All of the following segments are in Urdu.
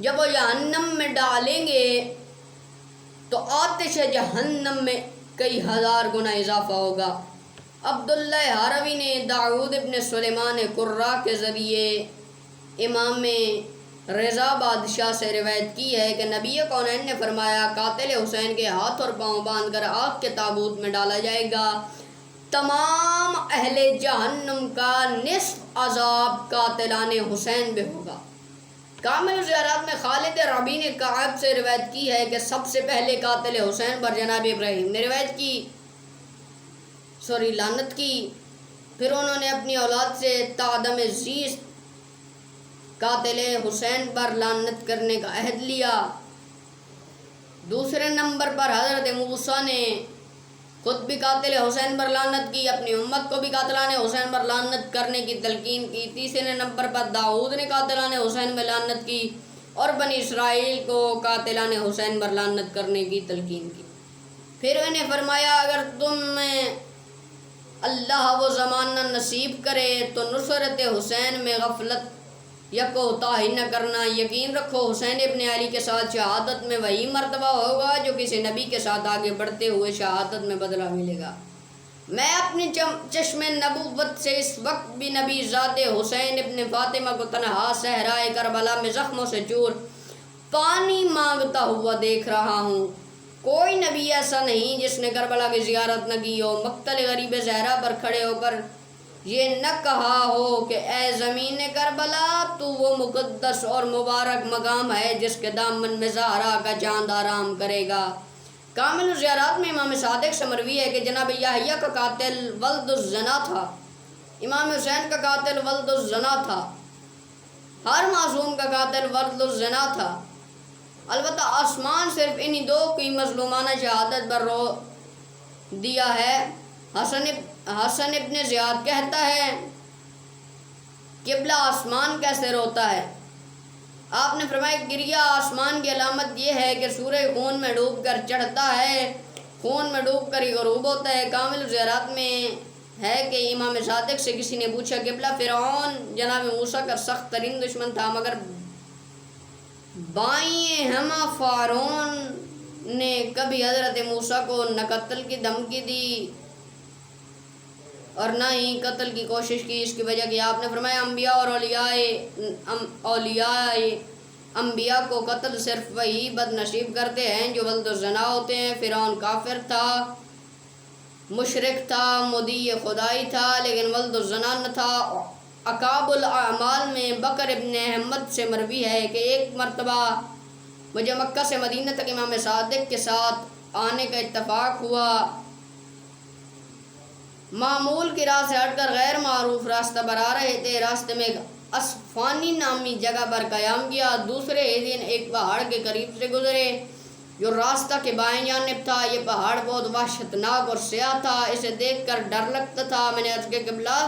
جب وہ جہنم میں ڈالیں گے تو آتش جہنم میں کئی ہزار گنا اضافہ ہوگا۔ عبداللہ ہروی نے داؤد ابن سلیمان قرہ کے ذریعے امام رضا بادشاہ سے روایت کی ہے کہ نبی کونین نے فرمایا قاتل حسین کے ہاتھ اور پاؤں باندھ کر آگ کے تابوت میں ڈالا جائے گا۔ تمام اہل جہنم کا نصف عذاب قاتلان حسین میں ہوگا۔ کامل زیارات میں خالد ربی نے کعب سے روایت کی ہے کہ سب سے پہلے قاتل حسین پر جناب ابراہیم نے روایت کی لعنت کی، پھر انہوں نے اپنی اولاد سے تعدم زیست قاتل حسین پر لعنت کرنے کا عہد لیا۔ دوسرے نمبر پر حضرت موسیٰ نے خود بھی قاتل حسین پر لعنت کی، اپنی امت کو بھی قاتلان حسین پر لعنت کرنے کی تلقین کی۔ تیسرے نمبر پر داؤد نے قاتلان حسین میں لعنت کی اور بنی اسرائیل کو قاتلان حسین پر لعنت کرنے کی تلقین کی۔ پھر انہیں فرمایا اگر تمہیں اللہ وہ زمانہ نصیب کرے تو نصرت حسین میں غفلت یا کوتاہی نہ کرنا۔ یقین رکھو حسین ابن علی کے ساتھ شہادت میں وہی مرتبہ ہوگا جو کسی نبی کے ساتھ آگے بڑھتے ہوئے شہادت میں بدلہ ملے گا۔ میں اپنی چشم نبوت سے اس وقت بھی نبی ذات حسین ابن فاطمہ کو تنہا صحرائے کربلا میں زخموں سے چور پانی مانگتا ہوا دیکھ رہا ہوں۔ کوئی نبی ایسا نہیں جس نے کربلا کی زیارت نہ کی ہو، مقتل غریب زہرا پر کھڑے ہو کر یہ نہ کہا ہو کہ اے زمین کربلا تو وہ مقدس اور مبارک مقام ہے جس کے دامن میں زہرا کا چاند آرام کرے گا۔ کامل زیارات میں امام صادق سے مروی ہے کہ جناب یحییٰ کا قاتل ولد الزنا تھا، امام حسین کا قاتل ولد الزنا تھا، ہر معصوم کا قاتل ولد الزنا تھا۔ البتہ آسمان صرف انہی دو کی مظلومانہ شہادت پر رو دیا ہے۔ حسن ابن زیاد کہتا ہے قبلہ آسمان کیسے روتا ہے؟ آپ نے فرمایا گریہ آسمان کی علامت یہ ہے کہ سورج خون میں ڈوب کر چڑھتا ہے، خون میں ڈوب کر ہی غروب ہوتا ہے۔ کامل زیارات میں ہے کہ امام صادق سے کسی نے پوچھا قبلہ فرعون جناب موسیٰ کا سخت ترین دشمن تھا، مگر بائیں ہمہ فرعون نے کبھی حضرت موسیٰ کو نہ قتل کی دھمکی دی اور نہ ہی قتل کی کوشش کی۔ اس کی وجہ کہ آپ نے فرمایا انبیاء اور اولیاء انبیاء کو قتل صرف وہی بد نصیب کرتے ہیں جو ولد الزنا ہوتے ہیں۔ فرعون کافر تھا، مشرک تھا، مدعی خدائی تھا، لیکن ولد الزنا نہ تھا۔ اکاب الاعمال میں بکر ابن احمد سے مروی ہے کہ ایک مرتبہ مجھے مکہ سے مدینہ تک امام صادق کے ساتھ آنے کا اتفاق ہوا۔ معمول کی راہ سے ہٹ کر غیر معروف راستہ پر آ رہے تھے، راستے میں ایک اسفانی نامی جگہ پر قیام کیا۔ دوسرے دن ایک پہاڑ کے قریب سے گزرے جو راستہ کے بائیں جانب تھا۔ یہ پہاڑ بہت وحشتناک اور سیاہ تھا، اسے دیکھ کر ڈر لگتا تھا۔ میں نے عرض کیا قبلہ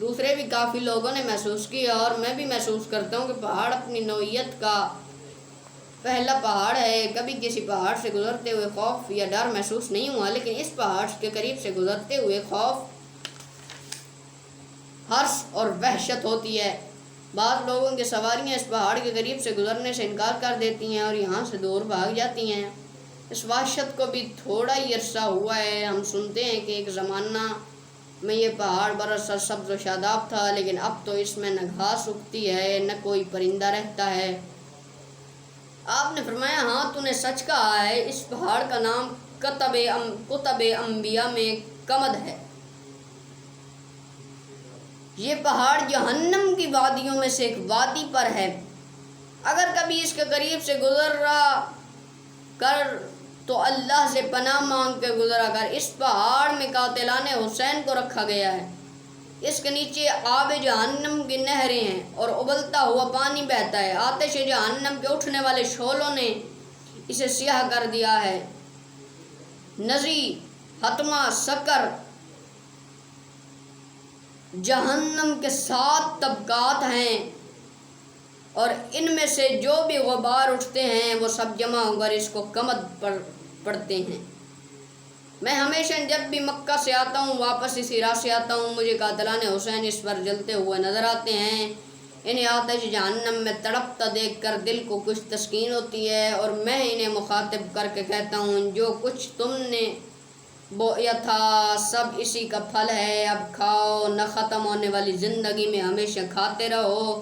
دوسرے بھی کافی لوگوں نے محسوس کیا اور میں بھی محسوس کرتا ہوں کہ پہاڑ اپنی نوعیت کا پہلا پہاڑ ہے۔ کبھی کسی پہاڑ سے گزرتے ہوئے خوف یا ڈر محسوس نہیں ہوا، لیکن اس پہاڑ کے قریب سے گزرتے ہوئے خوف، ہرس اور وحشت ہوتی ہے۔ بعض لوگوں کی سواریاں اس پہاڑ کے قریب سے گزرنے سے انکار کر دیتی ہیں اور یہاں سے دور بھاگ جاتی ہیں۔ اس وحشت کو بھی تھوڑا ہی عرصہ ہوا ہے۔ ہم سنتے ہیں کہ ایک زمانہ میں یہ پہاڑ برسر سبز و شاداب تھا، لیکن اب تو اس میں نہ گھاس اگتی ہے نہ کوئی پرندہ رہتا ہے۔ آپ نے فرمایا ہاں تو نے سچ کہا ہے، اس پہاڑ کا نام کتب انبیاء میں کمد ہے۔ یہ پہاڑ جہنم کی وادیوں میں سے ایک وادی پر ہے۔ اگر کبھی اس کے قریب سے گزر رہا کر تو اللہ سے پناہ مانگ کے گزرا کر۔ اس پہاڑ میں قاتلان حسین کو رکھا گیا ہے۔ اس کے نیچے آب جہنم کی نہریں ہیں اور ابلتا ہوا پانی بہتا ہے۔ آتش جہنم کے اٹھنے والے شعلوں نے اسے سیاہ کر دیا ہے۔ نزی، حتمہ، سکر، جہنم کے 7 طبقات ہیں اور ان میں سے جو بھی غبار اٹھتے ہیں وہ سب جمع ہو کر اس کو کمد پر پڑتے ہیں۔ میں ہمیشہ جب بھی مکہ سے آتا ہوں واپس اسی راہ سے آتا ہوں، مجھے قاتلان حسین اس پر جلتے ہوئے نظر آتے ہیں۔ انہیں آتش جہنم میں تڑپتا دیکھ کر دل کو کچھ تسکین ہوتی ہے، اور میں انہیں مخاطب کر کے کہتا ہوں جو کچھ تم نے بویا تھا سب اسی کا پھل ہے، اب کھاؤ، نہ ختم ہونے والی زندگی میں ہمیشہ کھاتے رہو۔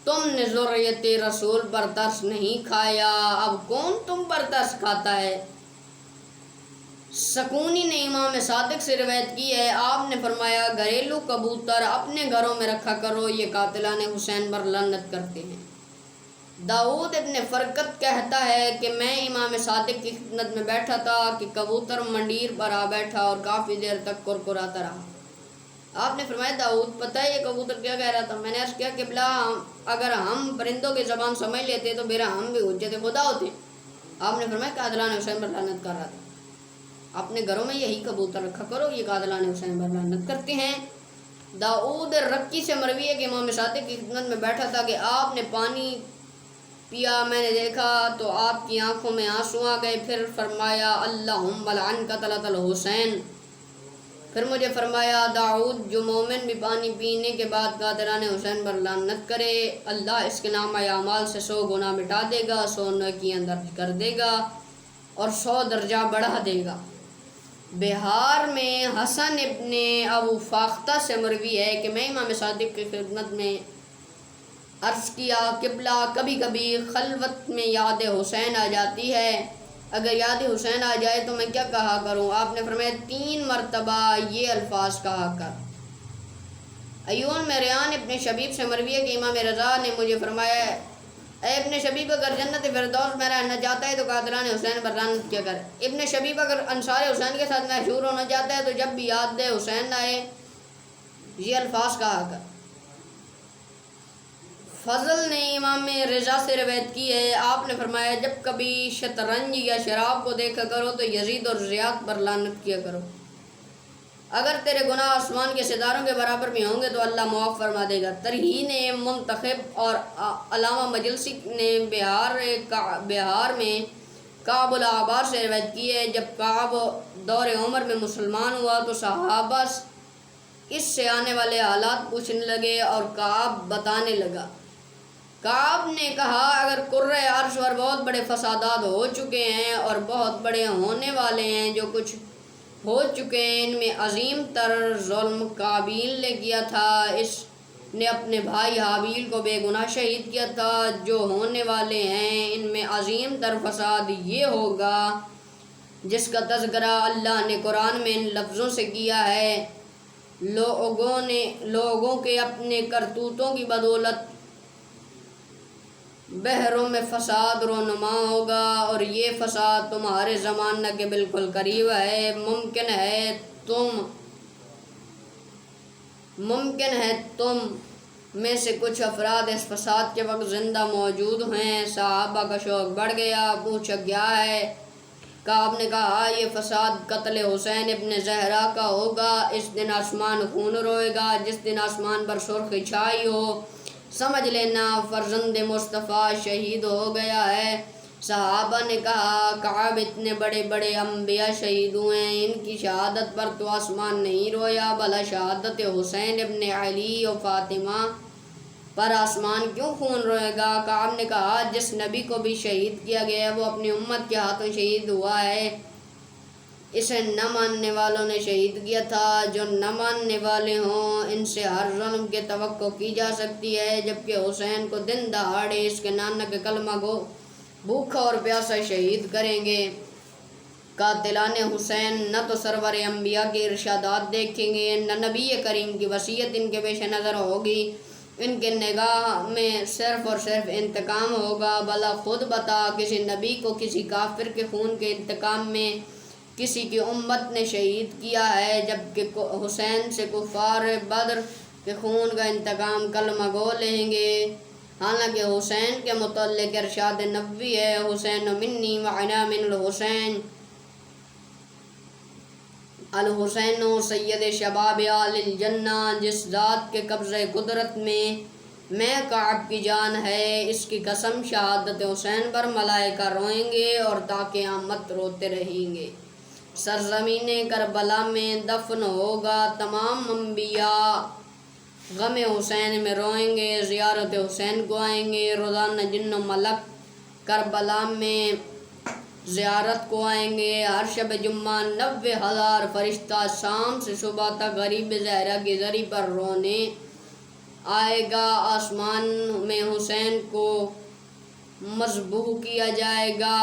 تم نے ذریت رسول پر ترس نہیں کھایا، اب کون تم پر ترس کھاتا ہے؟ سکونی نے امام صادق سے روایت کی ہے، آپ نے فرمایا گھریلو کبوتر اپنے گھروں میں رکھا کرو، یہ قاتلان حسین پر لعنت کرتے ہیں۔ داؤد ابن فرقت کہتا ہے کہ میں امام صادق کی خدمت میں بیٹھا تھا کہ کبوتر منڈیر پر آ بیٹھا اور کافی دیر تک کرکراتا رہا۔ آپ نے فرمایا داؤد پتہ ہے یہ کبوتر کیا کہہ رہا تھا؟ میں نے عرض کیا قبلہ اگر ہم پرندوں کی زبان سمجھ لیتے تو میرا ہم بھی حجت خدا ہوتے۔ آپ نے فرمایا قاتلان حسین پر لعنت کر رہا تھا۔ اپنے گھروں میں یہی کبوتر رکھا کرو، یہ قاتلان حسین پر لعنت کرتے ہیں۔ داؤد رکی سے مروی ہے کہ امام صادق کی خدمت میں بیٹھا تھا کہ آپ نے پانی پیا، میں نے دیکھا تو آپ کی آنکھوں میں آنسو آ گئے، پھر فرمایا اللہم لعن قتلۃ الحسین۔ پھر مجھے فرمایا داؤد جو مومن بھی پانی پینے کے بعد قاتلان حسین پر لعنت کرے اللہ اس کے نامہ اعمال سے 100 گناہ مٹا دے گا، 100 نیکیاں درج کر دے گا اور 100 درجہ بڑھا دے گا۔ بہار میں حسن ابن ابو فاختہ سے مروی ہے کہ میں امام صادق کی خدمت میں عرض کیا قبلہ کبھی کبھی خلوت میں یاد حسین آ جاتی ہے، اگر یاد حسین آ جائے تو میں کیا کہا کروں؟ آپ نے فرمایا 3 مرتبہ یہ الفاظ کہا کر۔ ایون میں ریان ابن شبیب سے مروی ہے کہ امام رضا نے مجھے فرمایا اے ابن شبیب اگر جنت فردوس میں رہنا چاہتا ہے تو قاتلان حسین پر لعنت کیا کر۔ ابن شبیب اگر انصار حسین کے ساتھ محشور ہونا چاہتا ہے تو جب بھی یاد حسین آئے یہ الفاظ کہا کر۔ فضل نے امام رضا سے روایت کی ہے، آپ نے فرمایا جب کبھی شطرنج یا شراب کو دیکھا کرو تو یزید اور زیاد پر لعنت کیا کرو، اگر تیرے گناہ آسمان کے ستاروں کے برابر بھی ہوں گے تو اللہ معاف فرما دے گا۔ ترہین منتخب اور علامہ مجلسی نے بہار میں کعب الاحبار سے روایت کی ہے، جب کعب دور عمر میں مسلمان ہوا تو صحابہ اس سے آنے والے حالات پوچھنے لگے اور کعب بتانے لگا۔ کعب نے کہا اگر کرۂ عرش پر بہت بڑے فسادات ہو چکے ہیں اور بہت بڑے ہونے والے ہیں، جو کچھ ہو چکے ہیں ان میں عظیم تر ظلم قابیل نے کیا تھا، اس نے اپنے بھائی حابیل کو بے گناہ شہید کیا تھا، جو ہونے والے ہیں ان میں عظیم تر فساد یہ ہوگا جس کا تذکرہ اللہ نے قرآن میں ان لفظوں سے کیا ہے لوگوں کے اپنے کرتوتوں کی بدولت بحروں میں فساد رونما ہوگا، اور یہ فساد تمہارے زمانہ کے بالکل قریب ہے۔ ممکن ہے تم میں سے کچھ افراد اس فساد کے وقت زندہ موجود ہیں۔ صحابہ کا شوق بڑھ گیا، پوچھا کیا ہے؟ کعب نے کہا یہ فساد قتل حسین ابن زہرا کا ہوگا، اس دن آسمان خون روئے گا، جس دن آسمان پر سرخی چھائی ہو سمجھ لینا فرزند مصطفیٰ شہید ہو گیا ہے۔ صحابہ نے کہا کعب اتنے بڑے بڑے انبیاء شہید ہوئے ہیں، ان کی شہادت پر تو آسمان نہیں رویا، بھلا شہادت حسین ابن علی و فاطمہ پر آسمان کیوں خون روئے گا؟ کعب نے کہا جس نبی کو بھی شہید کیا گیا ہے وہ اپنی امت کے ہاتھوں شہید ہوا ہے، اسے نہ ماننے والوں نے شہید کیا تھا۔ جو نہ ماننے والے ہوں ان سے ہر ظلم کی توقع کی جا سکتی ہے، جبکہ حسین کو دن دہاڑے اس کے نانا کے کلمہ کو بھوکا اور پیاسا شہید کریں گے۔ قاتلان حسین نہ تو سرور انبیاء کے ارشادات دیکھیں گے، نہ نبی کریم کی وصیت ان کے پیش نظر ہوگی، ان کے نگاہ میں صرف اور صرف انتقام ہوگا۔ بھلا خود بتا کسی نبی کو کسی کافر کے خون کے انتقام میں کسی کی امت نے شہید کیا ہے، جبکہ حسین سے کفار بدر کے خون کا انتقام کلمہ گو لیں گے۔ حالانکہ حسین کے متعلق ارشاد نبوی ہے حسین منی وعنا من الحسین، الحسین سید شباب آل الجنہ، جس ذات کے قبضہ قدرت میں کعب کی جان ہے، اس کی قسم شہادت حسین پر ملائکہ روئیں گے اور تا قیامت روتے رہیں گے۔ سرزمین کربلا میں دفن ہوگا تمام انبیاء غم حسین میں روئیں گے، زیارت حسین کو آئیں گے، روزانہ جن و ملک کربلا میں زیارت کو آئیں گے، ہر شب جمعہ 90,000 فرشتہ شام سے صبح تک غریب زہرا کی زری پر رونے آئے گا، آسمان میں حسین کو مذبوح کیا جائے گا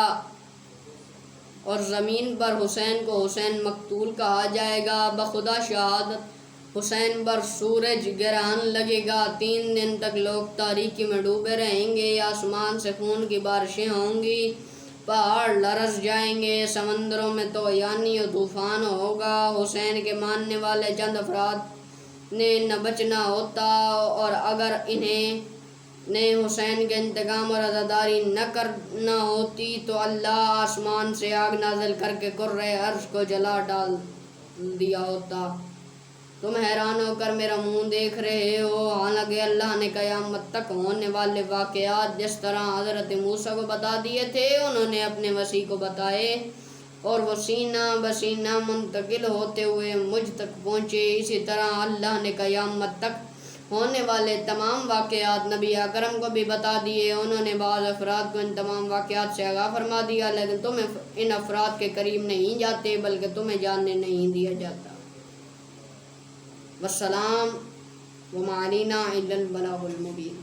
اور زمین پر حسین کو حسین مقتول کہا جائے گا، بخدا شہادت حسین پر سورج گرہن لگے گا، 3 دن تک لوگ تاریکی میں ڈوبے رہیں گے، آسمان سے خون کی بارشیں ہوں گی، پہاڑ لرز جائیں گے، سمندروں میں طوفانی و طوفان ہوگا، حسین کے ماننے والے چند افراد نے نہ بچنا ہوتا، اور اگر انہیں نے حسین کے انتقام اور عزاداری نہ کرنا ہوتی تو اللہ آسمان سے آگ نازل کر کے کرۂ عرش کو جلا ڈال دیا ہوتا۔ تم حیران ہو کر میرا منہ دیکھ رہے ہو، حالانکہ اللہ نے قیامت تک ہونے والے واقعات جس طرح حضرت موسیٰ کو بتا دیے تھے، انہوں نے اپنے مسیح کو بتائے، اور وہ سینہ بسینہ منتقل ہوتے ہوئے مجھ تک پہنچے۔ اسی طرح اللہ نے قیامت تک ہونے والے تمام واقعات نبی اکرم کو بھی بتا دیے، انہوں نے بعض افراد کو ان تمام واقعات سے آگاہ فرما دیا، لیکن تم ان افراد کے قریب نہیں جاتے بلکہ تمہیں جاننے نہیں دیا جاتا۔ والسلام وما علینا الا البلاغ المبین۔